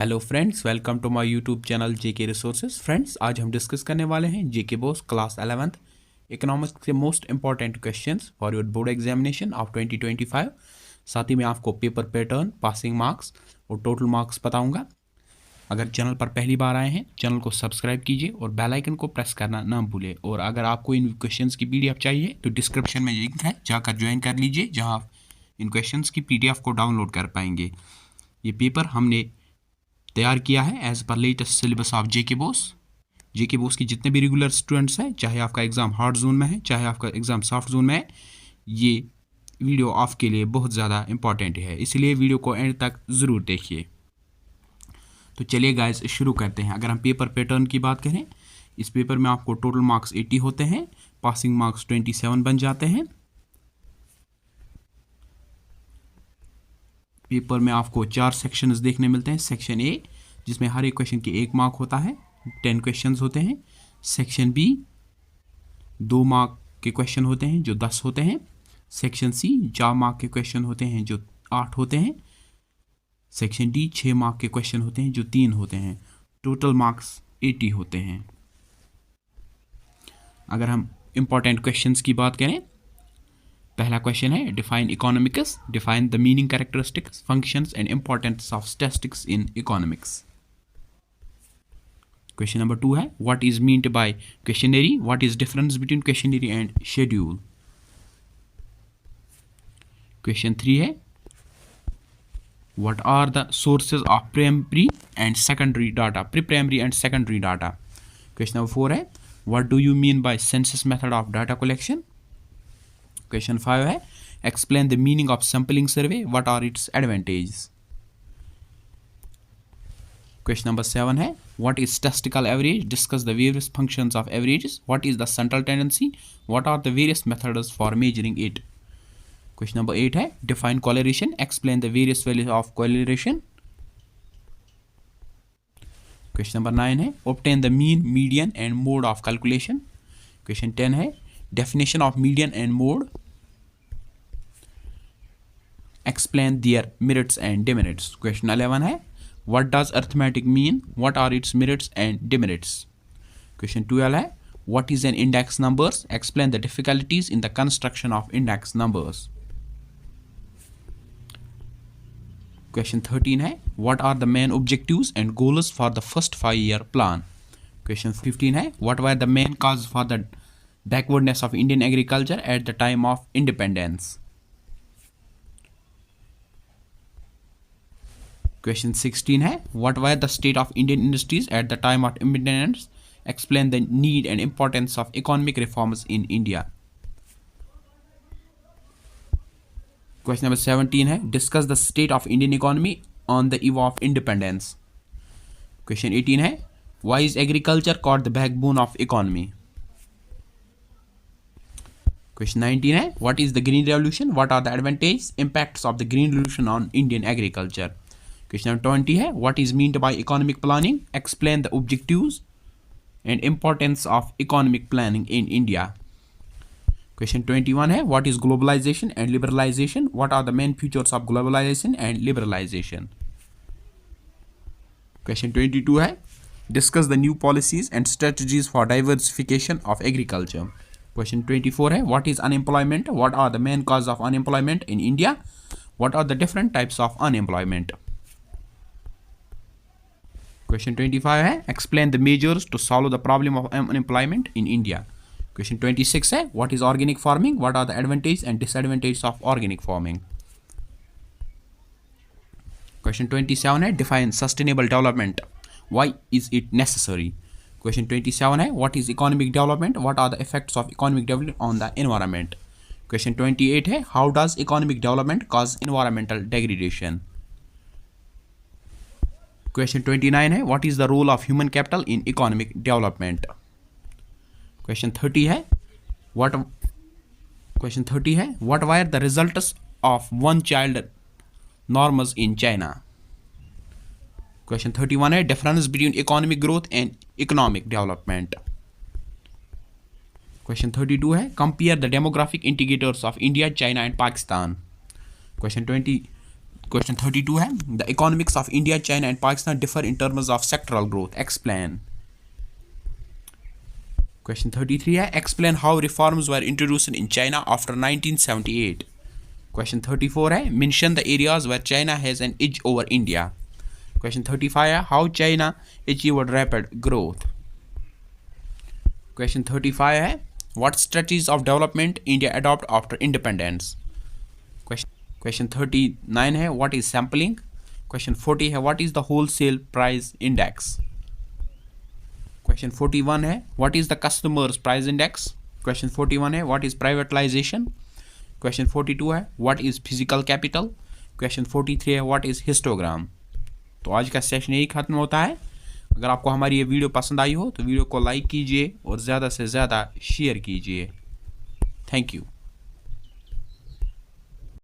Hello friends, welcome to my YouTube channel JK resources. Friends, आज हम discuss करने वाले हैं JK BOSE class 11th economics के most important questions for your board examination of 2025। साथ ही मैं आपको पेपर पैटर्न, पासिंग मार्क्स और टोटल मार्क्स बताऊंगा। अगर चैनल पर पहली बार आए हैं, चैनल को सब्सक्राइब कीजिए और बेल आइकन को प्रेस करना ना भूलें। और अगर आपको इन क्वेश्चंस की पीडीएफ चाहिए तो डिस्क्रिप्शन में लिंक है, जाकर ज्वाइन कर लीजिए, जहां आप इन क्वेश्चंस की पीडीएफ को डाउनलोड कर पाएंगे। ये पेपर हमने तैयार किया है as per latest syllabus of JK BOSE की जितने भी रेगुलर स्टूडेंट्स हैं, चाहे आपका एग्ज़ाम हार्ड जोन में है, चाहे आपका एग्ज़ाम सॉफ्ट जोन में है, ये वीडियो आपके लिए बहुत ज़्यादा इंपॉर्टेंट है, इसलिए वीडियो को एंड तक ज़रूर देखिए। तो चलिए गाइस, शुरू करते हैं। अगर हम पेपर पैटर्न की बात करें, इस पेपर में आपको टोटल मार्क्स 80 होते हैं, पासिंग मार्क्स 27 बन जाते हैं। पेपर में आपको 4 सेक्शंस देखने मिलते हैं। सेक्शन ए, जिसमें हर एक क्वेश्चन के 1 मार्क होता है, 10 क्वेश्चंस होते हैं। सेक्शन बी 2 मार्क के क्वेश्चन होते हैं, जो 10 होते हैं। सेक्शन सी 4 मार्क के क्वेश्चन होते हैं, जो 8 होते हैं। सेक्शन डी 6 मार्क के क्वेश्चन होते हैं, जो 3 होते हैं। टोटल मार्क्स 80 होते हैं। अगर हम इंपॉर्टेंट क्वेश्चंस की बात करें, पहला क्वेश्चन है define economics, define the meaning, characteristics, functions and importance of statistics in economics. Question number 2 है what is meant by questionnaire, what is difference between questionnaire and schedule. Question 3 है what are the sources of primary and secondary data, pre primary and secondary data. Question number 4 है what do you mean by census method of data collection. Question 5 है explain the meaning of sampling survey, what are its advantages. Question number 7 है what is statistical average, discuss the various functions of averages, what is the central tendency, what are the various methods for measuring it. Question number 8 है define correlation, explain the various values of correlation. Question number 9 है obtain the mean, median and mode of calculation. Question 10 है definition of median and mode, explain their merits and demerits. Question 11 है what does arithmetic mean, what are its merits and demerits. Question 12 है what is an index numbers, explain the difficulties in the construction of index numbers. Question 13 है what are the main objectives and goals for the first 5-year plan. Question 15 है what were the main causes for the backwardness of Indian agriculture at the time of independence. Question 16 है what were the state of Indian industries at the time of independence, explain the need and importance of economic reforms in India. Question number 17 है discuss the state of Indian economy on the eve of independence. Question 18 है why is agriculture called the backbone of economy. Question 19 है what is the green revolution, what are the advantages, impacts of the green revolution on Indian agriculture. Question number 20 है what is meant by economic planning, explain the objectives and importance of economic planning in India. Question 21 है what is globalization and liberalization, what are the main features of globalization and liberalization. Question 22 है discuss the new policies and strategies for diversification of agriculture. Question 24 है what is unemployment, what are the main causes of unemployment in India, what are the different types of unemployment. Question 25 है explain the measures to solve the problem of unemployment in India. Question 26 है what is organic farming, what are the advantages and disadvantages of organic farming. Question 27 है define sustainable development, why is it necessary. Question 27 है what is economic development, what are the effects of economic development on the environment. Question 28 है how does economic development cause environmental degradation. Question 29 है what is the role of human capital in economic development. Question 30 है what were the results of one child norms in China. Question 31 है difference between economic growth and economic development. Question 32 है compare the demographic indicators of India, China and Pakistan. Question question 32 है the economics of India China and Pakistan differ in terms of sectoral growth explain. Question 33 है explain how reforms were introduced in China after 1978। Question 34 है mention the areas where China has an edge over India. Question 35 है how China achieved rapid growth. Question 35 है what strategies of development India adopt after independence. Question 39 है what is sampling. Question 40 है what is the wholesale price index. Question 41 है what is the customers price index. Question 41 है what is privatisation. Question 42 है what is physical capital. Question 43 है what is histogram. तो आज का session यही खत्म होता है। अगर आपको हमारी ये वीडियो पसंद आई हो तो वीडियो को लाइक कीजिए और ज़्यादा से ज़्यादा शेयर कीजिए। Thank you.